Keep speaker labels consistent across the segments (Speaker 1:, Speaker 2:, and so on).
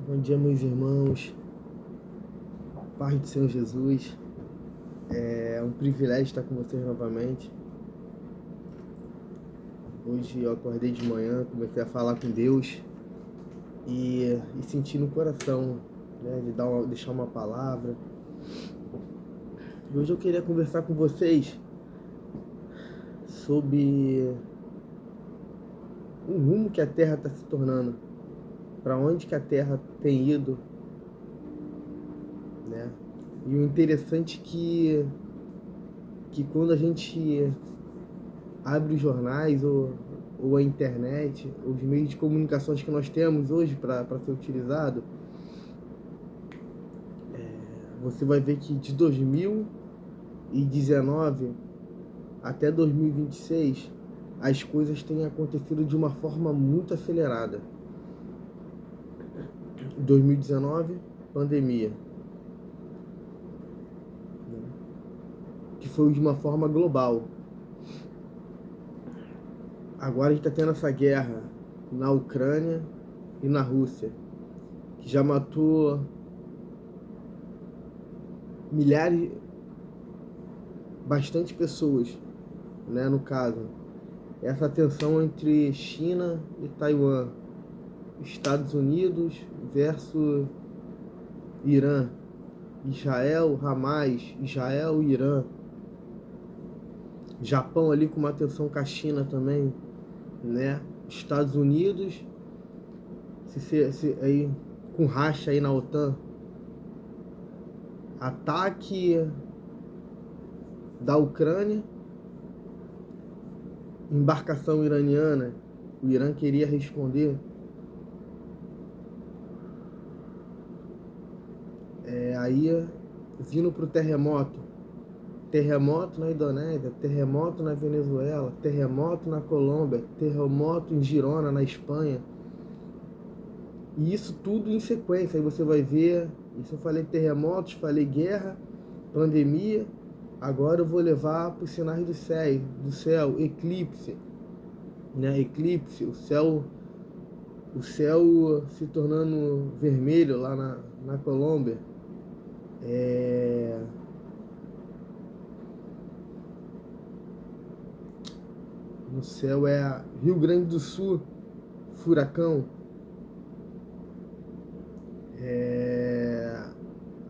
Speaker 1: Bom dia, meus irmãos. Paz do Senhor Jesus. É um privilégio estar com vocês novamente. Hoje eu acordei de manhã, comecei a falar com Deus e senti no coração, né, de deixar uma palavra. E hoje eu queria conversar com vocês sobre o rumo que a Terra está se tornando, para onde que a Terra tem ido, né? E o interessante que quando a gente abre os jornais ou a internet, os meios de comunicações que nós temos hoje para ser utilizado, você vai ver que de 2019 até 2026 as coisas têm acontecido de uma forma muito acelerada. 2019, pandemia, que foi de uma forma global. Agora a gente está tendo essa guerra na Ucrânia e na Rússia, que já matou milhares, bastante pessoas, né, no caso. Essa tensão entre China e Taiwan, Estados Unidos versus Irã, Israel, Hamas, Israel, Irã, Japão ali com uma tensão com a China também, né? Estados Unidos aí com racha aí na OTAN, ataque da Ucrânia, embarcação iraniana, o Irã queria responder. Aí vindo para o terremoto na Indonésia, terremoto na Venezuela, terremoto na Colômbia, terremoto em Girona, na Espanha. E isso tudo em sequência. Aí você vai ver, isso eu falei terremotos, falei guerra, pandemia. Agora eu vou levar para os sinais do céu, eclipse, né? Eclipse, o céu se tornando vermelho lá na Colômbia. No céu é Rio Grande do Sul, furacão.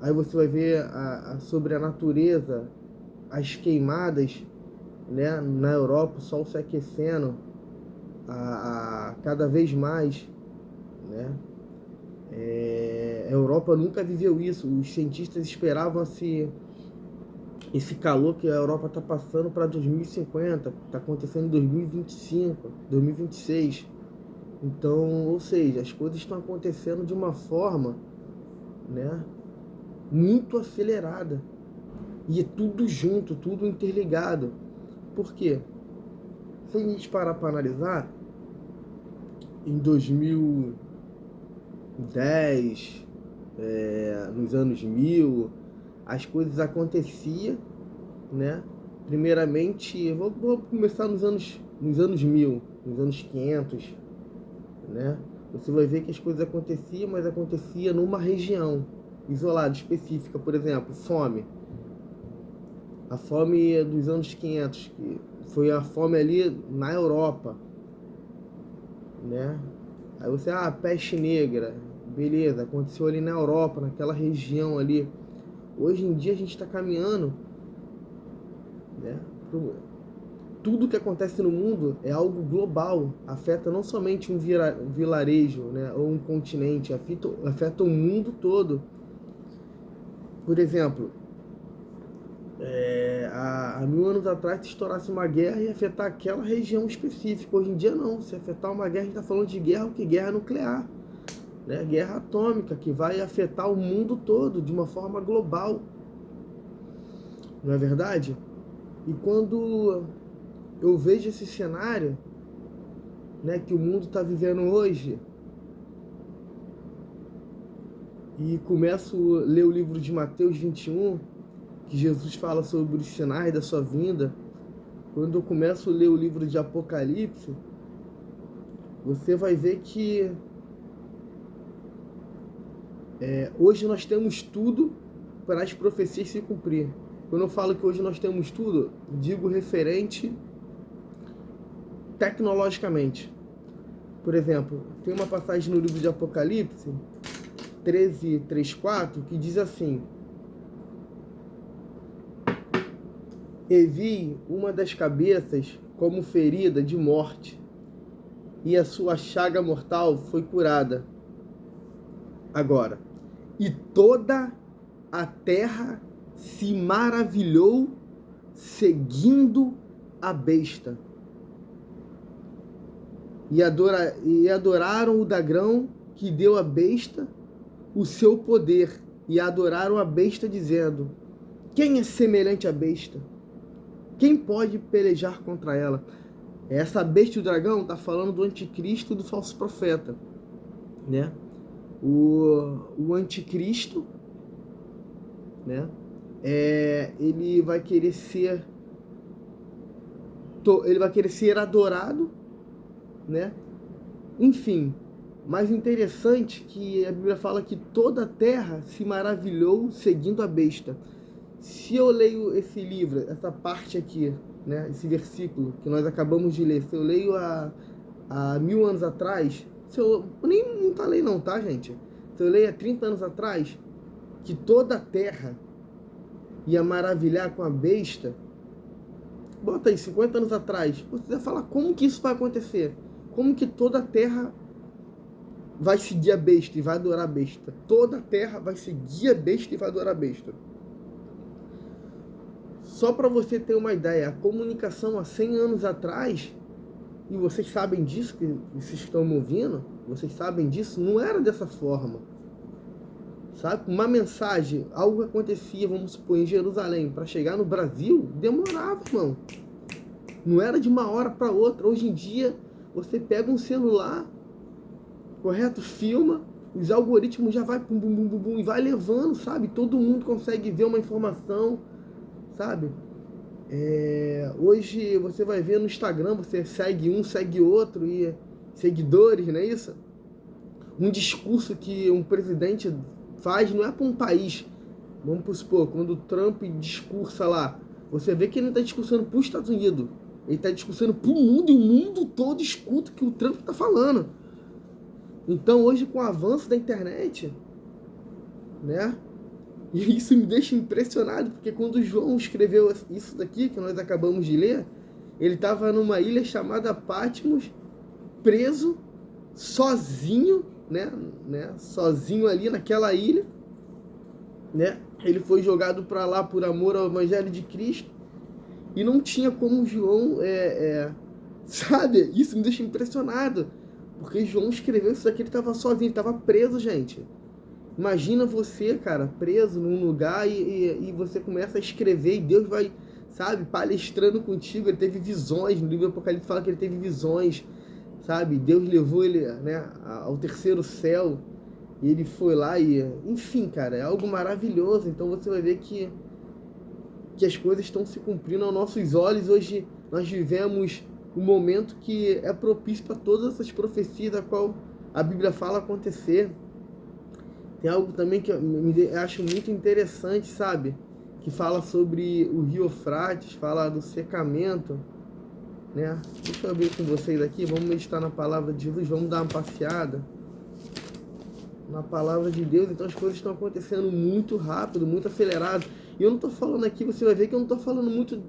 Speaker 1: Aí você vai ver sobre a natureza, as queimadas, né? Na Europa, o sol se aquecendo cada vez mais, né? A Europa nunca viveu isso. Os cientistas esperavam esse calor que a Europa está passando para 2050, está acontecendo em 2025, 2026. Então, ou seja, as coisas estão acontecendo de uma forma, né, muito acelerada. E é tudo junto, tudo interligado. Por quê? Se a gente parar para analisar, em 2010, nos anos 1000, as coisas aconteciam, né? Primeiramente, vou começar nos anos 1000, nos anos 500, né? Você vai ver que as coisas aconteciam, mas acontecia numa região isolada, específica. Por exemplo, fome. A fome dos anos 500, que foi a fome ali na Europa, né? Aí você, peste negra, beleza, aconteceu ali na Europa, naquela região ali. Hoje em dia a gente está caminhando, né? Tudo que acontece no mundo é algo global, afeta não somente um vilarejo, né, ou um continente, afeta o mundo todo. Por exemplo, há 1000 anos atrás, se estourasse uma guerra, ia afetar aquela região específica. Hoje em dia não, se afetar uma guerra, a gente está falando de guerra, guerra nuclear, né? Guerra atômica, que vai afetar o mundo todo de uma forma global. Não é verdade? E quando eu vejo esse cenário, né, que o mundo está vivendo hoje, e começo a ler o livro de Mateus 21, que Jesus fala sobre os sinais da sua vinda. Quando eu começo a ler o livro de Apocalipse, você vai ver que Hoje nós temos tudo para as profecias se cumprir. Quando eu falo que hoje nós temos tudo, digo referente tecnologicamente. Por exemplo, tem uma passagem no livro de Apocalipse 13, 3, 4, que diz assim: e vi uma das cabeças como ferida de morte, e a sua chaga mortal foi curada. Agora, e toda a terra se maravilhou seguindo a besta. E adoraram o dragão que deu à besta o seu poder, e adoraram a besta, dizendo: quem é semelhante à besta? Quem pode pelejar contra ela? Essa besta e o dragão está falando do anticristo e do falso profeta, né? O anticristo, né? Ele vai querer ser adorado, né? Enfim, mais interessante que a Bíblia fala que toda a terra se maravilhou seguindo a besta. Se eu leio esse livro, essa parte aqui, né, esse versículo que nós acabamos de ler, se eu leio há 1000 anos atrás, nem não falei não, tá, gente? Se eu leio há 30 anos atrás, que toda a terra ia maravilhar com a besta, bota aí, 50 anos atrás, você vai falar como que isso vai acontecer? Como que toda a terra vai seguir a besta e vai adorar a besta? Toda a terra vai seguir a besta e vai adorar a besta. Só para você ter uma ideia, a comunicação há 100 anos atrás, e vocês sabem disso, que vocês estão me ouvindo, vocês sabem disso, não era dessa forma. Sabe? Uma mensagem, algo acontecia, vamos supor, em Jerusalém, para chegar no Brasil, demorava, irmão. Não era de uma hora para outra. Hoje em dia, você pega um celular, correto? Filma, os algoritmos já vai pum, bum, bum, bum, bum, e vai levando, sabe? Todo mundo consegue ver uma informação, sabe? Hoje você vai ver no Instagram, você segue um, segue outro, e seguidores, não é isso? Um discurso que um presidente faz não é para um país. Vamos supor, quando o Trump discursa lá, você vê que ele não está discursando para os Estados Unidos, ele está discursando para o mundo, e o mundo todo escuta o que o Trump está falando. Então hoje, com o avanço da internet, né? E isso me deixa impressionado, porque quando João escreveu isso daqui, que nós acabamos de ler, ele estava numa ilha chamada Patmos, preso, sozinho, né? Sozinho ali naquela ilha, né? Ele foi jogado para lá por amor ao Evangelho de Cristo, e não tinha como João, sabe? Isso me deixa impressionado, porque João escreveu isso daqui, ele estava sozinho, ele estava preso, gente. Imagina você, cara, preso num lugar e você começa a escrever e Deus vai, sabe, palestrando contigo. Ele teve visões, no livro do Apocalipse fala que ele teve visões, sabe? Deus levou ele, né, ao terceiro céu e ele foi lá e... Enfim, cara, é algo maravilhoso. Então você vai ver que as coisas estão se cumprindo aos nossos olhos. Hoje nós vivemos um momento que é propício para todas essas profecias da qual a Bíblia fala acontecer. Tem algo também que eu acho muito interessante, sabe? Que fala sobre o rio Eufrates, fala do secamento, né? Deixa eu abrir com vocês aqui, vamos meditar na palavra de Jesus, vamos dar uma passeada na palavra de Deus. Então as coisas estão acontecendo muito rápido, muito acelerado. E eu não tô falando aqui, você vai ver que eu não tô falando muito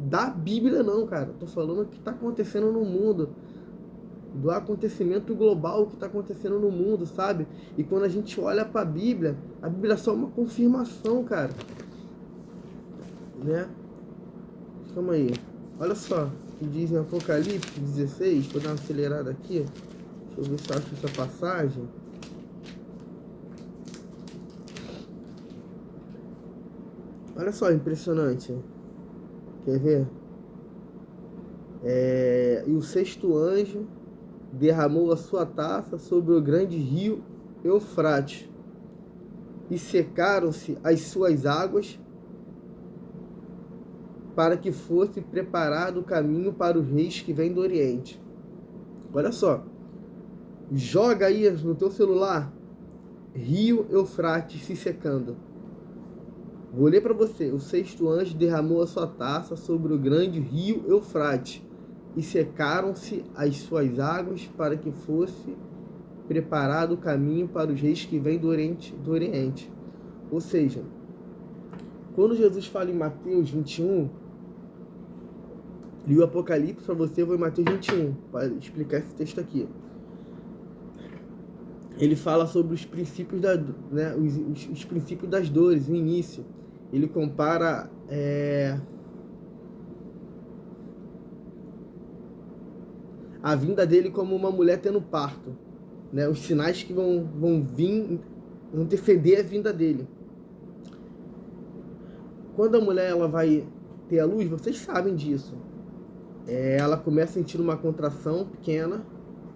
Speaker 1: da Bíblia não, cara. Eu tô falando o que tá acontecendo no mundo, do acontecimento global que está acontecendo no mundo, sabe? E quando a gente olha para a Bíblia é só uma confirmação, cara, né? Calma aí, olha só o que diz em Apocalipse 16, vou dar uma acelerada aqui, deixa eu ver se eu acho essa passagem. Olha só, impressionante, quer ver? E o sexto anjo derramou a sua taça sobre o grande rio Eufrates, e secaram-se as suas águas, para que fosse preparado o caminho para os reis que vêm do Oriente. Olha só, joga aí no teu celular rio Eufrates se secando. Vou ler para você. O sexto anjo derramou a sua taça sobre o grande rio Eufrates, e secaram-se as suas águas, para que fosse preparado o caminho para os reis que vêm do Oriente. Ou seja, quando Jesus fala em Mateus 21, li o Apocalipse para você, eu vou em Mateus 21, para explicar esse texto aqui. Ele fala sobre os princípios, os princípios das dores, o início. Ele compara a vinda dele como uma mulher tendo parto, né? Os sinais que vão vir anteceder a vinda dele. Quando a mulher ela vai ter a luz, vocês sabem disso. Ela começa a sentir uma contração pequena,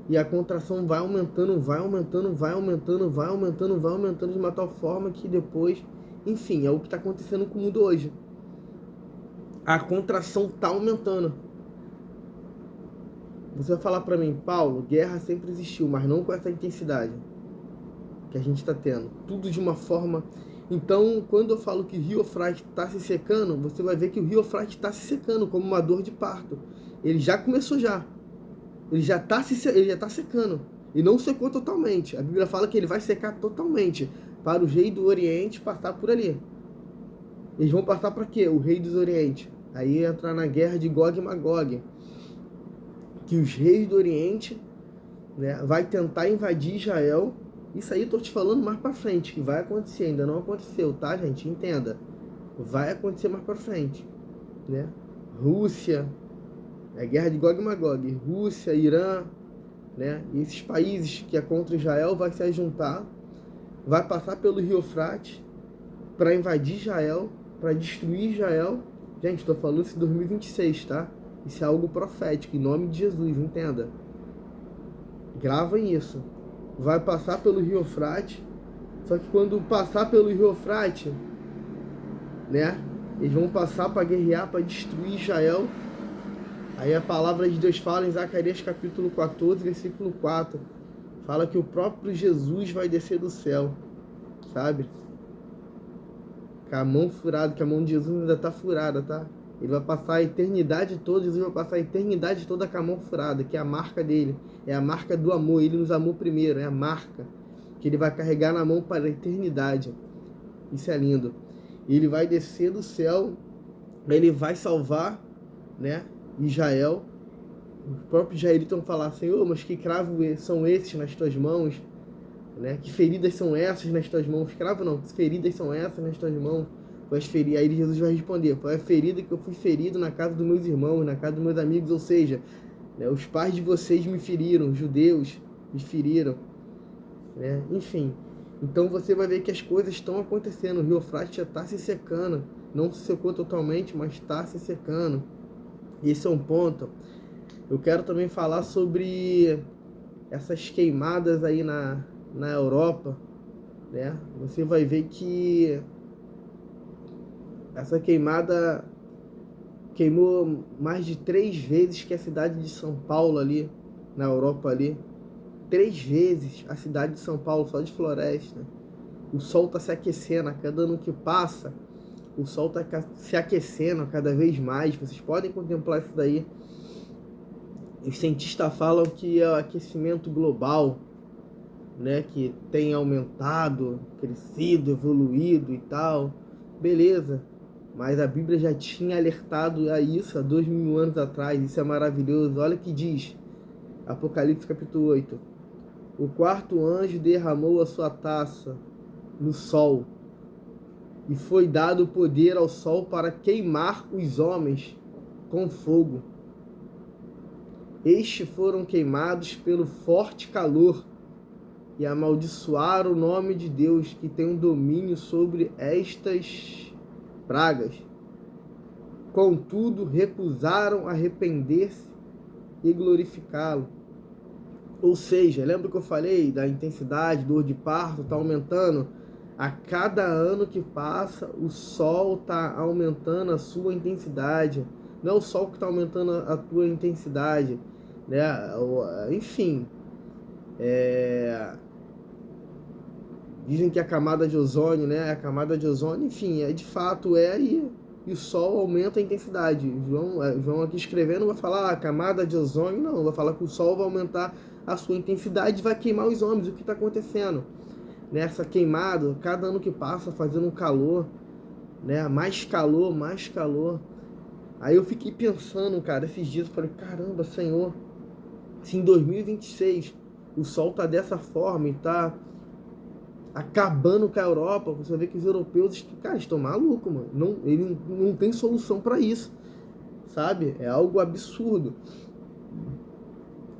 Speaker 1: e a contração vai aumentando, vai aumentando, vai aumentando, vai aumentando, vai aumentando de uma tal forma que depois, enfim, é o que está acontecendo com o mundo hoje. A contração está aumentando. Você vai falar para mim, Paulo, guerra sempre existiu, mas não com essa intensidade que a gente está tendo. Tudo de uma forma... Então, quando eu falo que o rio Eufrates está se secando, você vai ver que o rio Eufrates está se secando como uma dor de parto. Ele já começou já. Ele já está secando. E não secou totalmente. A Bíblia fala que ele vai secar totalmente, para os reis do Oriente passar por ali. Eles vão passar para quê? O rei dos Oriente. Aí entrar na guerra de Gog e Magog. Que os reis do Oriente, né, vai tentar invadir Israel. Isso aí eu tô te falando mais para frente, que vai acontecer. Ainda não aconteceu, tá, gente? Entenda. Vai acontecer mais para frente, né? Rússia, a guerra de Gog e Magog, Rússia, Irã, né? E esses países que é contra Israel vai se juntar, vai passar pelo rio Eufrates para invadir Israel, para destruir Israel. Gente, estou falando isso em 2026, tá? Isso é algo profético, em nome de Jesus, entenda. Gravem isso. Vai passar pelo rio Eufrates, só que quando passar pelo rio Eufrates, né? Eles vão passar para guerrear, para destruir Israel. Aí a palavra de Deus fala em Zacarias capítulo 14, versículo 4. Fala que o próprio Jesus vai descer do céu, sabe? Com a mão furada, que a mão de Jesus ainda está furada, tá? Ele vai passar a eternidade toda, Jesus vai passar a eternidade toda com a mão furada, que é a marca dele. É a marca do amor, ele nos amou primeiro, é a marca que ele vai carregar na mão para a eternidade. Isso é lindo. Ele vai descer do céu, ele vai salvar, né, Israel. Os próprios israelitas vão falar, Senhor, mas que cravos são esses nas tuas mãos? Né? Que feridas são essas nas tuas mãos? Cravo não, que feridas são essas nas tuas mãos? Aí Jesus vai responder, foi a ferida que eu fui ferido na casa dos meus irmãos, na casa dos meus amigos, ou seja, né, os pais de vocês me feriram, os judeus me feriram, né? Enfim, então você vai ver que as coisas estão acontecendo, o rio Eufrates já está se secando, não se secou totalmente, mas está se secando. Esse é um ponto. Eu quero também falar sobre essas queimadas aí na Europa, né? Você vai ver que essa queimada queimou mais de 3 vezes que a cidade de São Paulo ali, na Europa ali. 3 vezes a cidade de São Paulo, só de floresta. O sol está se aquecendo, a cada ano que passa, o sol está se aquecendo cada vez mais. Vocês podem contemplar isso daí. Os cientistas falam que é o aquecimento global, né, que tem aumentado, crescido, evoluído e tal. Beleza. Mas a Bíblia já tinha alertado a isso há 2000 anos atrás. Isso é maravilhoso. Olha o que diz Apocalipse capítulo 8. O quarto anjo derramou a sua taça no sol, e foi dado poder ao sol para queimar os homens com fogo. Estes foram queimados pelo forte calor e amaldiçoaram o nome de Deus, que tem um domínio sobre estas pragas. Contudo, recusaram arrepender-se e glorificá-lo. Ou seja, lembra que eu falei da intensidade, dor de parto, está aumentando? A cada ano que passa, o sol está aumentando a sua intensidade. Não é o sol que está aumentando a tua intensidade, né? Enfim, Dizem que a camada de ozônio, né? A camada de ozônio, enfim, de fato e o Sol aumenta a intensidade. João aqui escrevendo vai falar a camada de ozônio, não, vai falar que o Sol vai aumentar a sua intensidade e vai queimar os homens. O que está acontecendo? Nessa queimada, cada ano que passa fazendo um calor, né? Mais calor, mais calor. Aí eu fiquei pensando, cara, esses dias, eu falei, caramba, Senhor, se em 2026 o Sol tá dessa forma e tá acabando com a Europa, você vê que os europeus, cara, estão malucos, mano. Ele não tem solução para isso, sabe? É algo absurdo.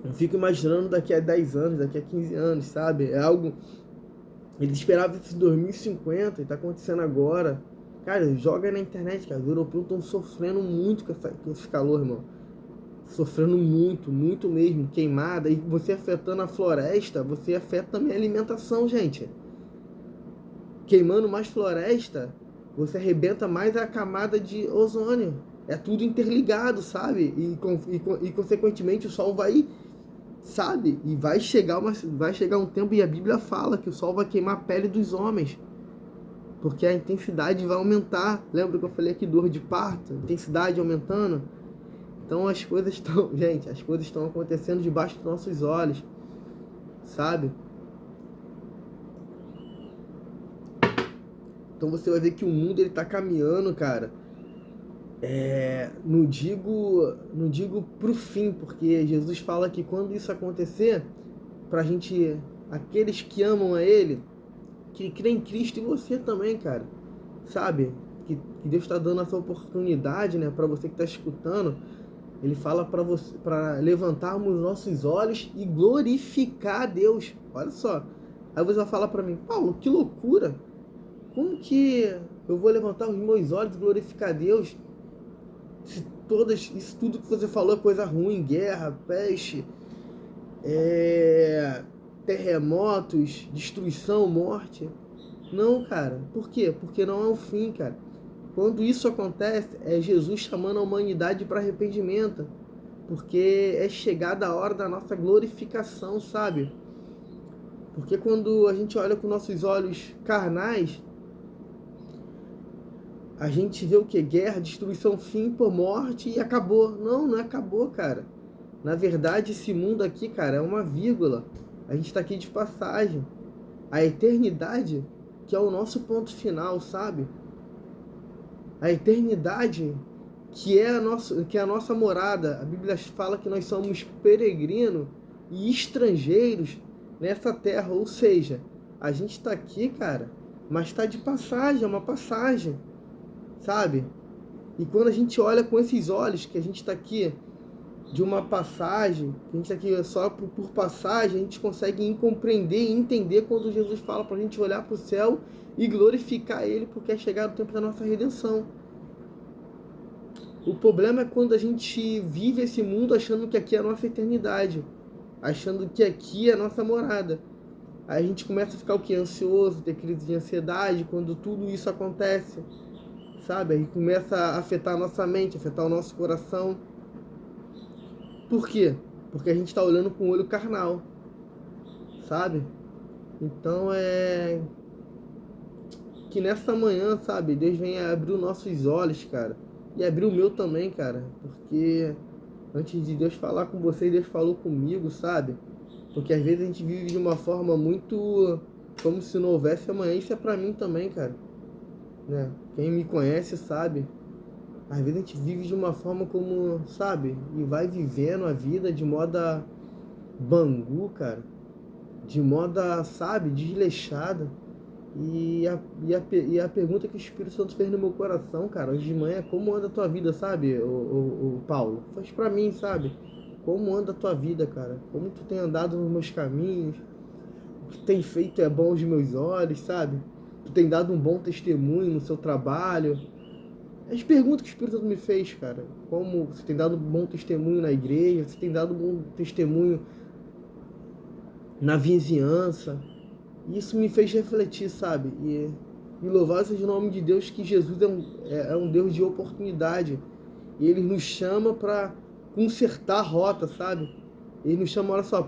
Speaker 1: Eu fico imaginando daqui a 10 anos, daqui a 15 anos, sabe? É algo... Ele esperava isso em 2050 e tá acontecendo agora. Cara, joga na internet, cara. Os europeus estão sofrendo muito com esse calor, irmão. Sofrendo muito, muito mesmo. Queimada. E você afetando a floresta, você afeta também a alimentação, gente. Queimando mais floresta, você arrebenta mais a camada de ozônio. É tudo interligado, sabe? E consequentemente o Sol vai, sabe? E vai chegar um tempo, e a Bíblia fala que o Sol vai queimar a pele dos homens. Porque a intensidade vai aumentar. Lembra que eu falei aqui dor de parto? Intensidade aumentando. Então as coisas estão... Gente, as coisas estão acontecendo debaixo dos nossos olhos. Sabe? Então você vai ver que o mundo ele tá caminhando, cara. Não digo pro fim, porque Jesus fala que quando isso acontecer, pra gente, aqueles que amam a Ele, que crê em Cristo, e você também, cara, sabe? Que Deus está dando essa oportunidade, né, para você que está escutando. Ele fala para você, para levantarmos nossos olhos e glorificar a Deus. Olha só. Aí você vai falar para mim, Paulo, que loucura! Como que eu vou levantar os meus olhos e glorificar a Deus? Se isso tudo que você falou é coisa ruim, guerra, peste, terremotos, destruição, morte. Não, cara. Por quê? Porque não é o fim, cara. Quando isso acontece, é Jesus chamando a humanidade para arrependimento. Porque é chegada a hora da nossa glorificação, sabe? Porque quando a gente olha com nossos olhos carnais, a gente vê o que? Guerra, destruição, fim por morte e acabou. Não acabou, cara. Na verdade, esse mundo aqui, cara, é uma vírgula. A gente tá aqui de passagem. A eternidade, que é o nosso ponto final, sabe? A eternidade, que é a nossa morada. A Bíblia fala que nós somos peregrinos e estrangeiros nessa terra. Ou seja, a gente tá aqui, cara, mas tá de passagem, é uma passagem. Sabe? E quando a gente olha com esses olhos, que a gente está aqui de uma passagem, que a gente está aqui só por passagem, a gente consegue compreender e entender quando Jesus fala para a gente olhar para o céu e glorificar Ele, porque é chegado o tempo da nossa redenção. O problema é quando a gente vive esse mundo achando que aqui é a nossa eternidade, achando que aqui é a nossa morada. Aí a gente começa a ficar o quê? Ansioso, ter crise de ansiedade, quando tudo isso acontece. Sabe? Aí começa a afetar a nossa mente, afetar o nosso coração. Por quê? Porque a gente está olhando com o olho carnal. Sabe? Então que nessa manhã, sabe? Deus venha abrir os nossos olhos, cara. E abrir o meu também, cara. Porque antes de Deus falar com você, Deus falou comigo, sabe? Porque às vezes a gente vive de uma forma muito... como se não houvesse amanhã. Isso é pra mim também, cara. Né? Quem me conhece sabe. Às vezes a gente vive de uma forma como, sabe? E vai vivendo a vida de moda bangu, cara. De moda, sabe? Desleixada. E a pergunta que o Espírito Santo fez no meu coração, cara, hoje de manhã, é como anda a tua vida, sabe, o Paulo? Faz pra mim, sabe? Como anda a tua vida, cara? Como tu tem andado nos meus caminhos? O que tem feito é bom aos meus olhos, sabe? Tu tem dado um bom testemunho no seu trabalho. As perguntas que o Espírito Santo me fez, cara. Como você tem dado um bom testemunho na igreja, você tem dado um bom testemunho na vizinhança. Isso me fez refletir, sabe? E louvar seja o nome de Deus, que Jesus é um Deus de oportunidade. E Ele nos chama para consertar a rota, sabe? Ele nos chama, olha só,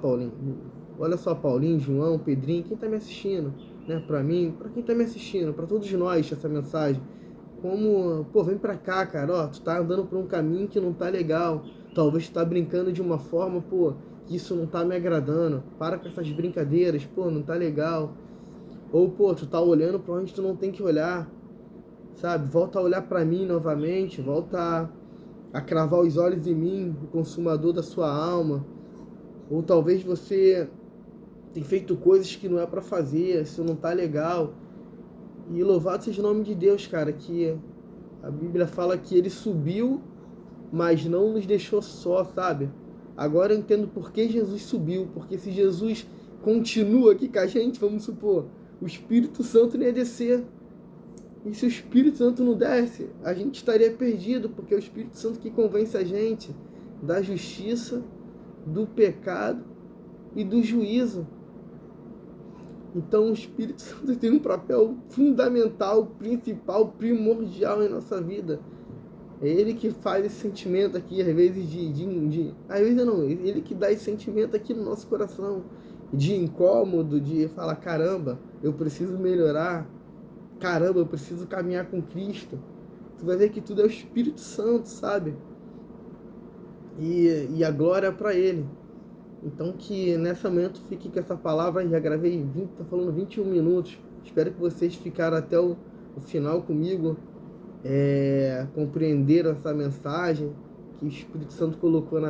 Speaker 1: Paulinho, João, Pedrinho, quem tá me assistindo, né, para mim, para quem tá me assistindo, para todos nós, essa mensagem. Como, pô, vem pra cá, cara, ó, tu tá andando por um caminho que não tá legal. Talvez tu tá brincando de uma forma, pô, que isso não tá me agradando. Para com essas brincadeiras, pô, não tá legal. Ou, pô, tu tá olhando pra onde tu não tem que olhar, sabe? Volta a olhar pra mim novamente, volta a cravar os olhos em mim, o consumador da sua alma. Ou talvez você tem feito coisas que não é pra fazer, isso não tá legal. E louvado seja o nome de Deus, cara, que a Bíblia fala que ele subiu, mas não nos deixou só, sabe? Agora eu entendo por que Jesus subiu, porque se Jesus continua aqui com a gente, vamos supor, o Espírito Santo não ia descer. E se o Espírito Santo não desce, a gente estaria perdido, porque é o Espírito Santo que convence a gente da justiça, do pecado e do juízo. Então o Espírito Santo tem um papel fundamental, principal, primordial em nossa vida. É ele que faz esse sentimento aqui, às vezes às vezes não, ele que dá esse sentimento aqui no nosso coração, de incômodo, de falar, caramba, eu preciso melhorar, caramba, eu preciso caminhar com Cristo. Tu vai ver que tudo é o Espírito Santo, sabe? E a glória é para ele. Então que nessa momento fique com essa palavra, já gravei 20, tô falando 21 minutos. Espero que vocês ficaram até o final comigo, compreenderam essa mensagem que o Espírito Santo colocou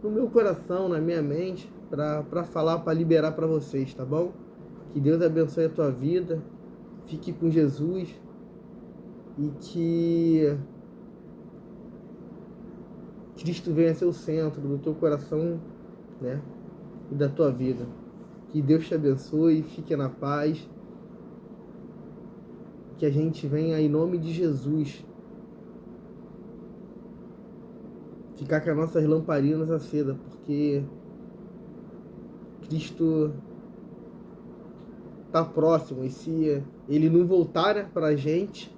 Speaker 1: no meu coração, na minha mente, para falar, para liberar para vocês, tá bom? Que Deus abençoe a tua vida, fique com Jesus e que Cristo venha ser o centro do teu coração, né, e da tua vida. Que Deus te abençoe, fique na paz, que a gente venha em nome de Jesus ficar com as nossas lamparinas acesas, porque Cristo tá próximo, e se ele não voltar para a gente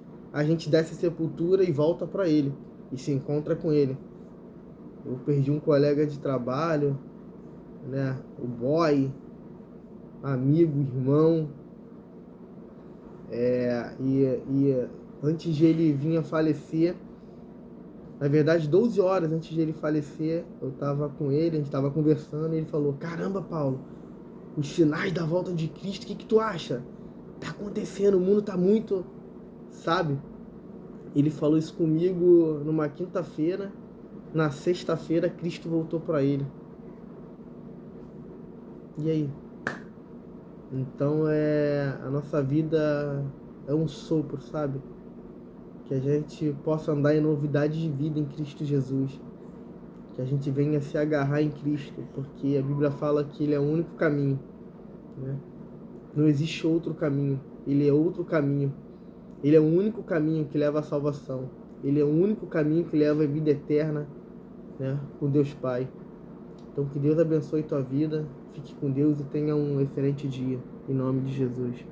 Speaker 1: desce a sepultura e volta para ele e se encontra com ele. Eu perdi um colega de trabalho, né, o boy, amigo, irmão, e antes de ele vir a falecer, na verdade 12 horas antes de ele falecer, eu tava com ele, a gente tava conversando e ele falou, caramba, Paulo, os sinais da volta de Cristo, o que tu acha? Tá acontecendo, o mundo tá muito, sabe? Ele falou isso comigo numa quinta-feira, na sexta-feira Cristo voltou para ele. E aí? Então a nossa vida é um sopro, sabe? Que a gente possa andar em novidade de vida em Cristo Jesus. Que a gente venha se agarrar em Cristo, porque a Bíblia fala que Ele é o único caminho, né? Não existe outro caminho, Ele é outro caminho. Ele é o único caminho que leva à salvação. Ele é o único caminho que leva à vida eterna, né, com Deus Pai. Então que Deus abençoe tua vida, fique com Deus e tenha um excelente dia, em nome de Jesus.